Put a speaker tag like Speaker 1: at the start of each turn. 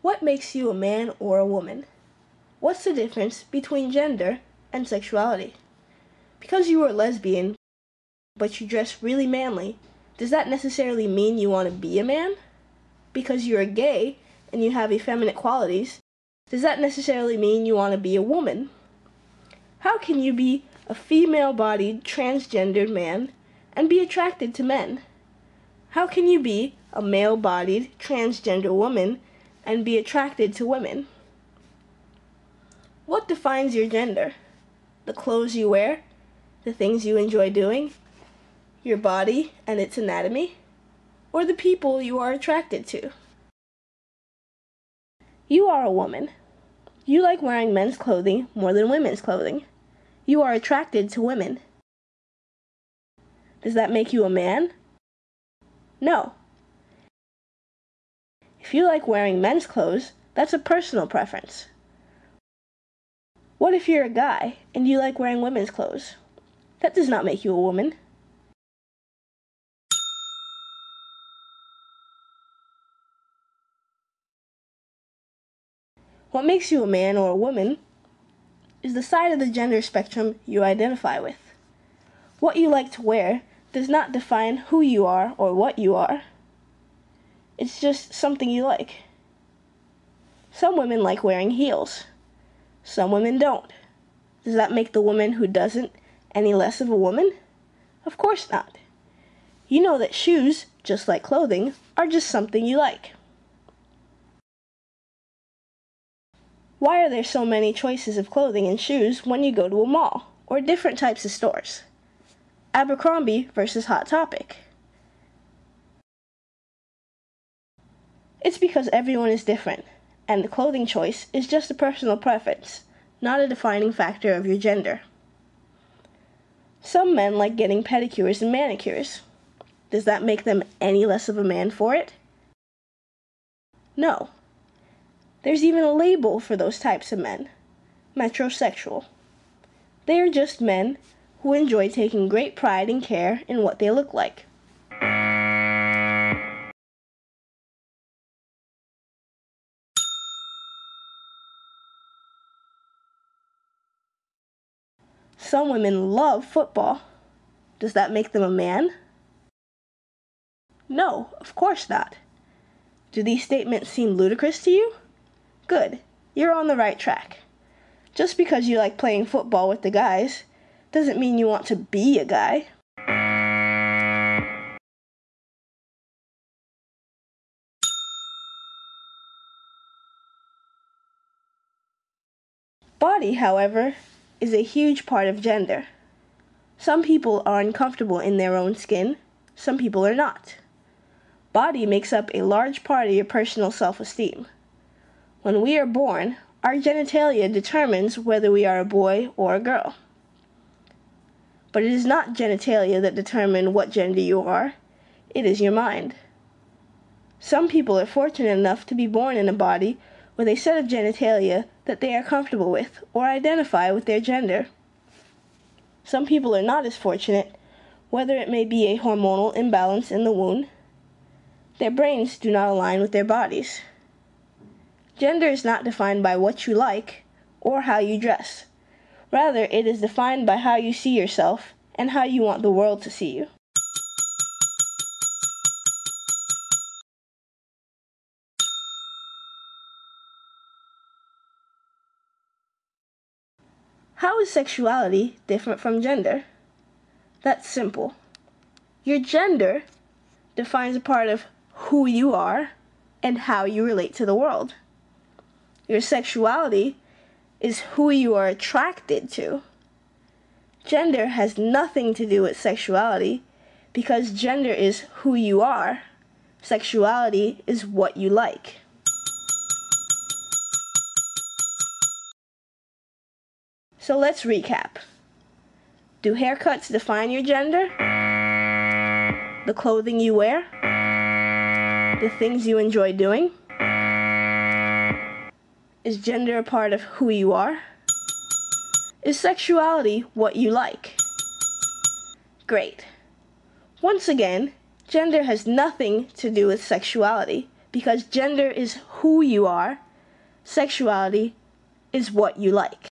Speaker 1: What makes you a man or a woman? What's the difference between gender and sexuality? Because you are lesbian, but you dress really manly, does that necessarily mean you want to be a man? Because you're gay and you have effeminate qualities, does that necessarily mean you want to be a woman? How can you be a female-bodied, transgendered man and be attracted to men? How can you be a male-bodied, transgender woman and be attracted to women? What defines your gender? The clothes you wear? The things you enjoy doing? Your body and its anatomy? Or the people you are attracted to? You are a woman. You like wearing men's clothing more than women's clothing. You are attracted to women. Does that make you a man? No. If you like wearing men's clothes, that's a personal preference. What if you're a guy and you like wearing women's clothes? That does not make you a woman. What makes you a man or a woman is the side of the gender spectrum you identify with. What you like to wear does not define who you are or what you are. It's just something you like. Some women like wearing heels. Some women don't. Does that make the woman who doesn't any less of a woman? Of course not. You know that shoes, just like clothing, are just something you like. Why are there so many choices of clothing and shoes when you go to a mall or different types of stores? Abercrombie versus Hot Topic. It's because everyone is different, and the clothing choice is just a personal preference, not a defining factor of your gender. Some men like getting pedicures and manicures. Does that make them any less of a man for it? No. There's even a label for those types of men, metrosexual. They are just men who enjoy taking great pride and care in what they look like. Some women love football. Does that make them a man? No, of course not. Do these statements seem ludicrous to you? Good, you're on the right track. Just because you like playing football with the guys doesn't mean you want to be a guy. Body, however, is a huge part of gender. Some people are uncomfortable in their own skin, some people are not. Body makes up a large part of your personal self-esteem. When we are born, our genitalia determines whether we are a boy or a girl. But it is not genitalia that determine what gender you are, it is your mind. Some people are fortunate enough to be born in a body with a set of genitalia that they are comfortable with or identify with their gender. Some people are not as fortunate, whether it may be a hormonal imbalance in the womb. Their brains do not align with their bodies. Gender is not defined by what you like or how you dress. Rather, it is defined by how you see yourself and how you want the world to see you. How is sexuality different from gender? That's simple. Your gender defines a part of who you are and how you relate to the world. Your sexuality is who you are attracted to. Gender has nothing to do with sexuality because gender is who you are. Sexuality is what you like. So let's recap. Do haircuts define your gender? The clothing you wear? The things you enjoy doing? Is gender a part of who you are? Is sexuality what you like? Great. Once again, gender has nothing to do with sexuality because gender is who you are, sexuality is what you like.